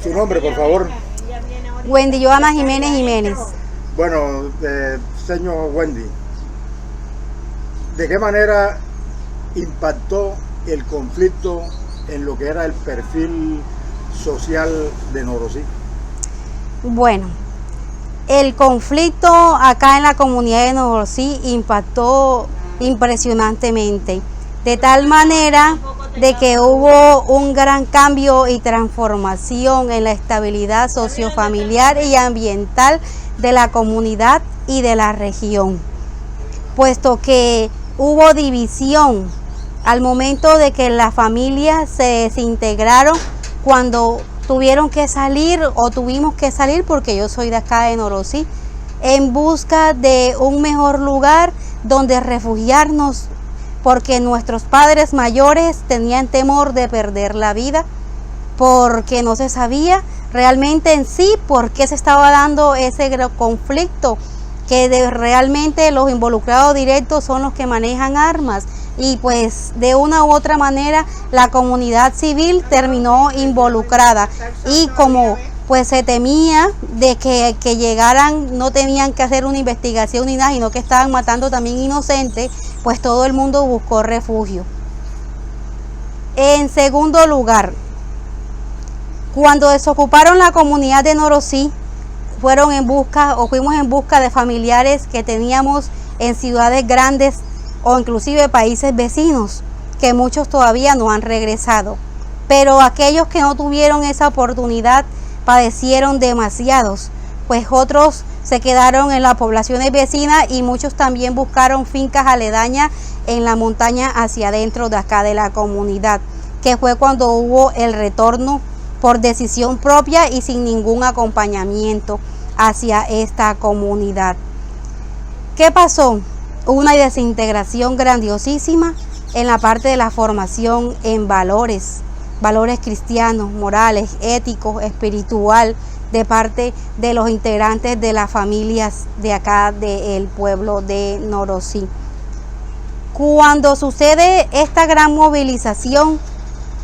Su nombre, por favor. Wendy Joana Jiménez. Bueno, señor Wendy, ¿de qué manera impactó el conflicto en lo que era el perfil social de Norosí? Bueno, el conflicto acá en la comunidad de Norosí impactó impresionantemente, de tal manera de que hubo un gran cambio y transformación en la estabilidad sociofamiliar y ambiental de la comunidad y de la región, puesto que hubo división al momento de que las familias se desintegraron cuando tuvieron que salir o tuvimos que salir, porque yo soy de acá de Norosí, en busca de un mejor lugar donde refugiarnos, porque nuestros padres mayores tenían temor de perder la vida, porque no se sabía realmente en sí por qué se estaba dando ese conflicto, que realmente los involucrados directos son los que manejan armas, y pues de una u otra manera la comunidad civil terminó involucrada, y como pues se temía de que llegaran, no tenían que hacer una investigación ni nada, sino que estaban matando también inocentes, pues todo el mundo buscó refugio. En segundo lugar, cuando desocuparon la comunidad de Norosí, fuimos en busca de familiares que teníamos en ciudades grandes o inclusive países vecinos, que muchos todavía no han regresado. Pero aquellos que no tuvieron esa oportunidad padecieron demasiados, pues otros se quedaron en las poblaciones vecinas y muchos también buscaron fincas aledañas en la montaña hacia adentro de acá de la comunidad, que fue cuando hubo el retorno por decisión propia y sin ningún acompañamiento hacia esta comunidad. ¿Qué pasó? Hubo una desintegración grandiosísima en la parte de la formación en valores cristianos, morales, éticos, espiritual, de parte de los integrantes de las familias de acá del pueblo de Norosí. Cuando sucede esta gran movilización,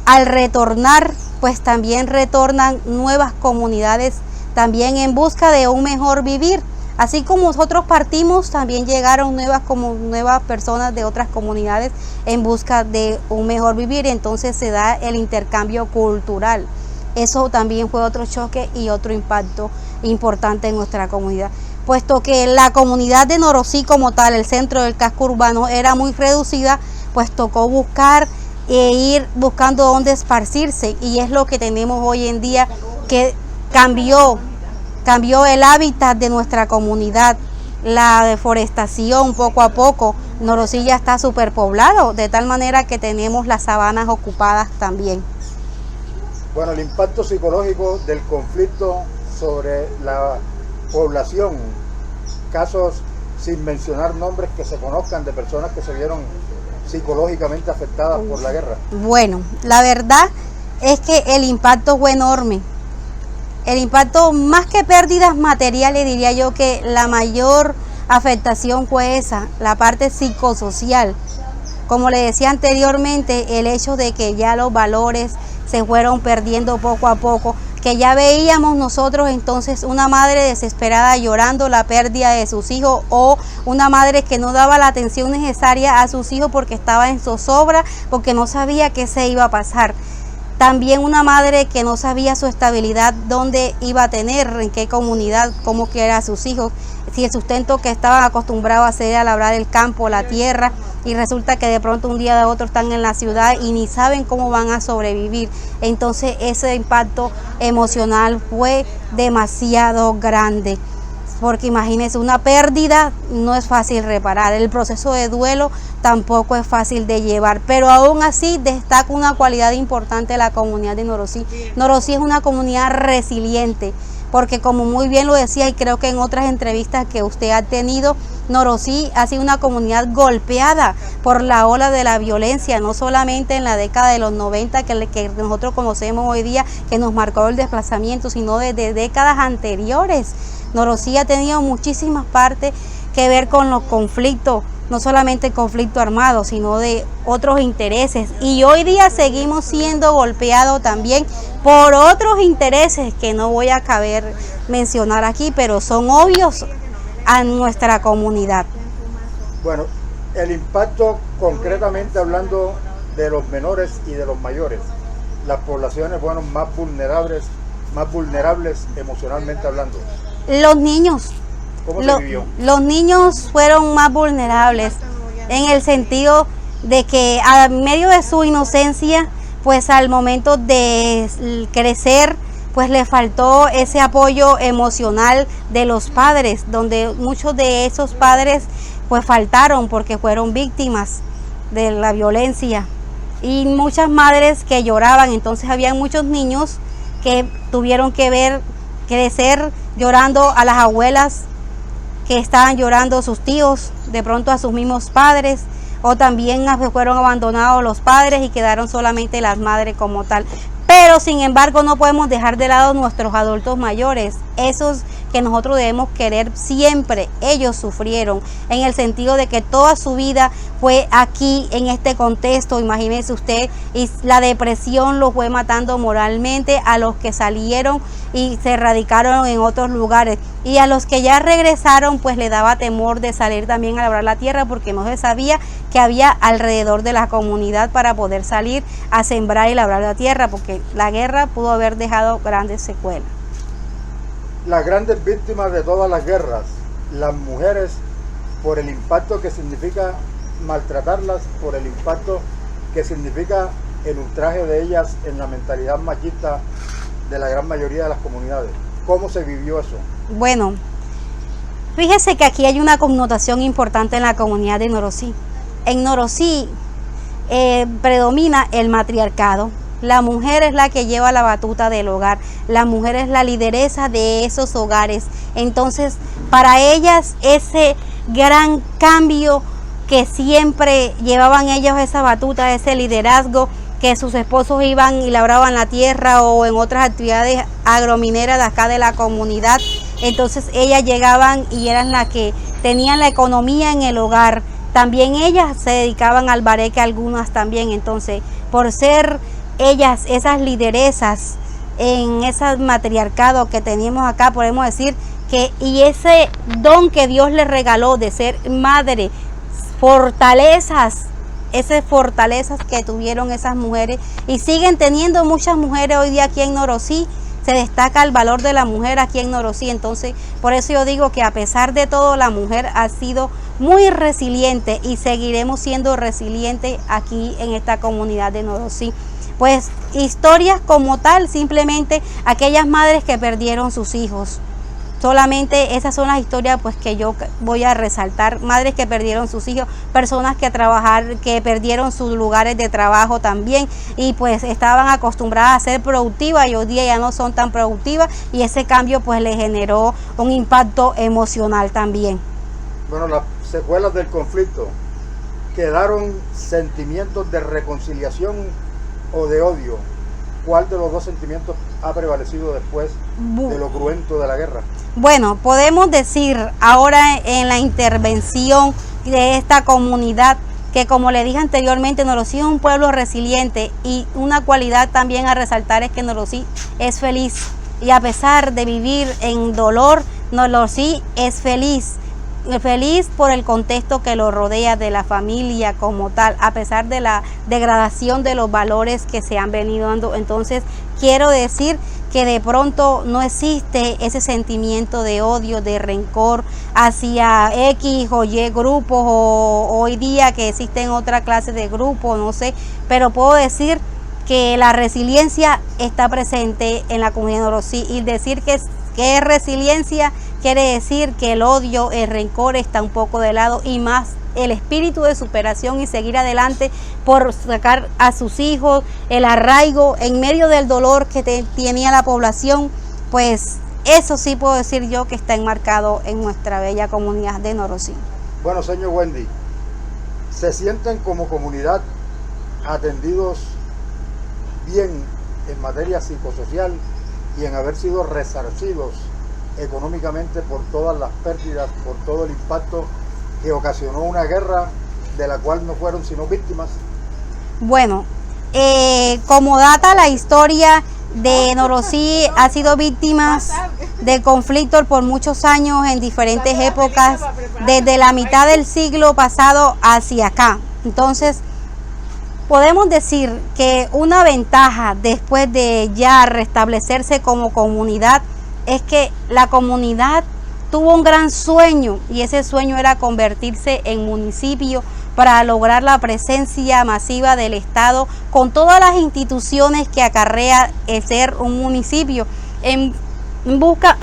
al retornar, pues también retornan nuevas comunidades, también en busca de un mejor vivir. Así como nosotros partimos, también llegaron nuevas personas de otras comunidades en busca de un mejor vivir, y entonces se da el intercambio cultural. Eso también fue otro choque y otro impacto importante en nuestra comunidad, puesto que la comunidad de Norosí como tal, el centro del casco urbano, era muy reducida, pues tocó buscar e ir buscando dónde esparcirse, y es lo que tenemos hoy en día, que cambió el hábitat de nuestra comunidad, la deforestación poco a poco. Norosí ya está superpoblado, de tal manera que tenemos las sabanas ocupadas también. Bueno, el impacto psicológico del conflicto sobre la población, casos sin mencionar nombres que se conozcan de personas que se vieron psicológicamente afectadas por la guerra. Bueno, la verdad es que el impacto fue enorme. El impacto, más que pérdidas materiales, diría yo que la mayor afectación fue esa, la parte psicosocial. Como le decía anteriormente, el hecho de que ya los valores se fueron perdiendo poco a poco, que ya veíamos nosotros entonces una madre desesperada llorando la pérdida de sus hijos, o una madre que no daba la atención necesaria a sus hijos porque estaba en zozobra, porque no sabía qué se iba a pasar. También una madre que no sabía su estabilidad, dónde iba a tener, en qué comunidad, cómo quiera a sus hijos, si el sustento que estaban acostumbrados a hacer, a labrar el campo, la tierra, y resulta que de pronto un día de otro están en la ciudad y ni saben cómo van a sobrevivir. Entonces ese impacto emocional fue demasiado grande, porque imagínense, una pérdida no es fácil reparar, el proceso de duelo tampoco es fácil de llevar, pero aún así destaca una cualidad importante de la comunidad de Norosí. Norosí es una comunidad resiliente, porque como muy bien lo decía, y creo que en otras entrevistas que usted ha tenido, Norosí ha sido una comunidad golpeada por la ola de la violencia, no solamente en la década de los 90 que nosotros conocemos hoy día, que nos marcó el desplazamiento, sino desde décadas anteriores. Norosí ha tenido muchísimas partes que ver con los conflictos no solamente el conflicto armado, sino de otros intereses. Y hoy día seguimos siendo golpeados también por otros intereses que no voy a caber mencionar aquí, pero son obvios a nuestra comunidad. Bueno, el impacto concretamente hablando de los menores y de los mayores, las poblaciones, bueno, más vulnerables emocionalmente hablando. Los niños. ¿Cómo se vivió? Los niños fueron más vulnerables en el sentido de que a medio de su inocencia, pues al momento de crecer, pues le faltó ese apoyo emocional de los padres, donde muchos de esos padres pues faltaron porque fueron víctimas de la violencia, y muchas madres que lloraban. Entonces había muchos niños que tuvieron que ver crecer llorando a las abuelas, que estaban llorando sus tíos, de pronto a sus mismos padres, o también fueron abandonados los padres y quedaron solamente las madres como tal. Pero sin embargo no podemos dejar de lado nuestros adultos mayores, esos que nosotros debemos querer siempre. Ellos sufrieron en el sentido de que toda su vida fue aquí en este contexto, imagínese usted, y la depresión los fue matando moralmente a los que salieron y se radicaron en otros lugares, y a los que ya regresaron pues le daba temor de salir también a labrar la tierra, porque no se sabía que había alrededor de la comunidad para poder salir a sembrar y labrar la tierra, porque la guerra pudo haber dejado grandes secuelas. Las grandes víctimas de todas las guerras, las mujeres, por el impacto que significa maltratarlas, por el impacto que significa el ultraje de ellas en la mentalidad machista de la gran mayoría de las comunidades. ¿Cómo se vivió eso? Bueno, fíjese que aquí hay una connotación importante en la comunidad de Norosí. En Norosí predomina el matriarcado. La mujer es la que lleva la batuta del hogar, la mujer es la lideresa de esos hogares. Entonces, para ellas ese gran cambio que siempre llevaban ellos, esa batuta, ese liderazgo, que sus esposos iban y labraban la tierra o en otras actividades agromineras de acá de la comunidad, entonces ellas llegaban y eran las que tenían la economía en el hogar. También ellas se dedicaban al bareque, algunas también. Entonces, por ser ellas esas lideresas en ese matriarcado que teníamos acá, podemos decir que, y ese don que Dios les regaló de ser madre, esas fortalezas que tuvieron esas mujeres y siguen teniendo muchas mujeres hoy día aquí en Norosí. Se destaca el valor de la mujer aquí en Norosí. Entonces, por eso yo digo que a pesar de todo, la mujer ha sido muy resiliente y seguiremos siendo resilientes aquí en esta comunidad de Norosí. Pues historias como tal, simplemente aquellas madres que perdieron sus hijos. Solamente esas son las historias pues que yo voy a resaltar. Madres que perdieron sus hijos, personas que perdieron sus lugares de trabajo también, y pues estaban acostumbradas a ser productivas y hoy día ya no son tan productivas, y ese cambio pues les generó un impacto emocional también. Bueno, las secuelas del conflicto, ¿quedaron sentimientos de reconciliación o de odio? ¿Cuál de los dos sentimientos ha prevalecido después de lo cruento de la guerra? Bueno, podemos decir ahora en la intervención de esta comunidad que, como le dije anteriormente, Norosí es un pueblo resiliente, y una cualidad también a resaltar es que Norosí es feliz, y a pesar de vivir en dolor, Norosí es feliz por el contexto que lo rodea, de la familia como tal, a pesar de la degradación de los valores que se han venido dando. Entonces, quiero decir que de pronto no existe ese sentimiento de odio, de rencor hacia X o Y grupos, o hoy día que existen otra clase de grupos, no sé, pero puedo decir que la resiliencia está presente en la comunidad de Norosí, y decir que es resiliencia quiere decir que el odio, el rencor está un poco de lado, y más el espíritu de superación y seguir adelante por sacar a sus hijos, el arraigo en medio del dolor que tenía la población. Pues eso sí puedo decir yo que está enmarcado en nuestra bella comunidad de Norosí. Bueno, señor Wendy, ¿se sienten como comunidad atendidos bien en materia psicosocial y en haber sido resarcidos económicamente por todas las pérdidas, por todo el impacto que ocasionó una guerra de la cual no fueron sino víctimas? Bueno, como data la historia de Norosí, ha sido víctima de conflictos por muchos años en diferentes épocas, desde la mitad del siglo pasado hacia acá. Entonces, podemos decir que una ventaja después de ya restablecerse como comunidad es que la comunidad tuvo un gran sueño, y ese sueño era convertirse en municipio para lograr la presencia masiva del Estado con todas las instituciones que acarrea el ser un municipio en busca,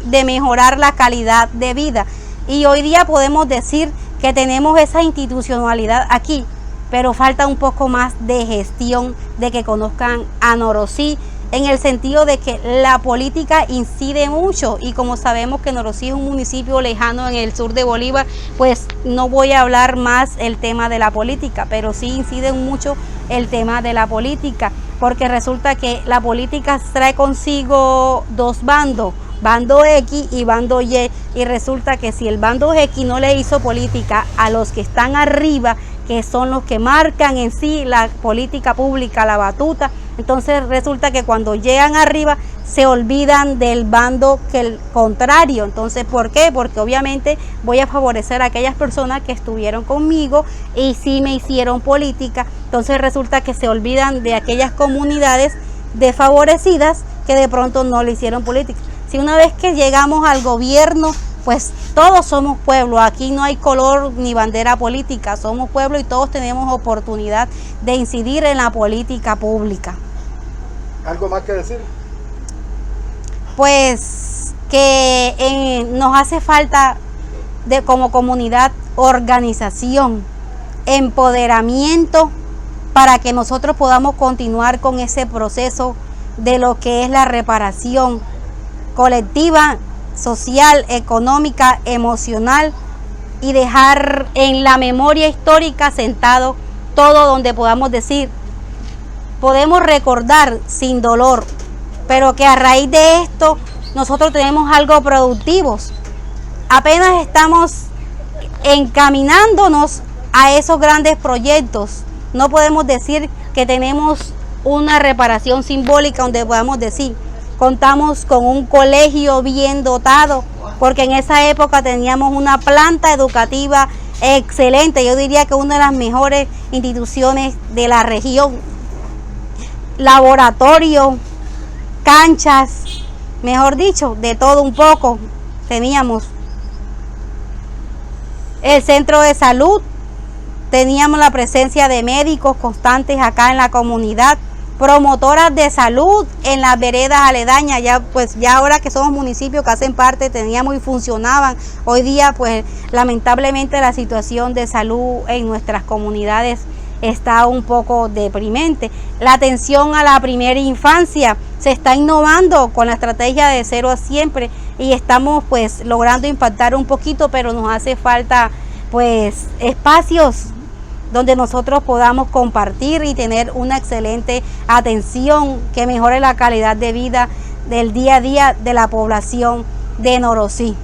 de mejorar la calidad de vida. Y hoy día podemos decir que tenemos esa institucionalidad aquí, pero falta un poco más de gestión, de que conozcan a Norosí, en el sentido de que la política incide mucho, y como sabemos que Norosí es un municipio lejano en el sur de Bolívar, pues no voy a hablar más el tema de la política, pero sí incide mucho el tema de la política, porque resulta que la política trae consigo dos bandos, bando X y bando Y, y resulta que si el bando X no le hizo política a los que están arriba, que son los que marcan en sí la política pública, la batuta, entonces resulta que cuando llegan arriba se olvidan del bando que el contrario. Entonces, ¿por qué? Porque obviamente voy a favorecer a aquellas personas que estuvieron conmigo y sí me hicieron política. Entonces resulta que se olvidan de aquellas comunidades desfavorecidas que de pronto no le hicieron política. Si una vez que llegamos al gobierno, pues todos somos pueblo, aquí no hay color ni bandera política, somos pueblo y todos tenemos oportunidad de incidir en la política pública. ¿Algo más que decir? Pues que nos hace falta como comunidad organización, empoderamiento, para que nosotros podamos continuar con ese proceso de lo que es la reparación colectiva, social, económica, emocional, y dejar en la memoria histórica sentado todo donde podamos decir, podemos recordar sin dolor, pero que a raíz de esto nosotros tenemos algo productivos. Apenas estamos encaminándonos a esos grandes proyectos. No podemos decir que tenemos una reparación simbólica donde podamos decir, contamos con un colegio bien dotado, porque en esa época teníamos una planta educativa excelente, yo diría que una de las mejores instituciones de la región, laboratorio, canchas, mejor dicho, de todo un poco. Teníamos el centro de salud, teníamos la presencia de médicos constantes acá en la comunidad, promotoras de salud en las veredas aledañas, ya ahora que somos municipios que hacen parte, teníamos y funcionaban. Hoy día pues lamentablemente la situación de salud en nuestras comunidades está un poco deprimente. La atención a la primera infancia se está innovando con la estrategia de 0 a siempre y estamos pues logrando impactar un poquito, pero nos hace falta pues espacios donde nosotros podamos compartir y tener una excelente atención que mejore la calidad de vida del día a día de la población de Norosí.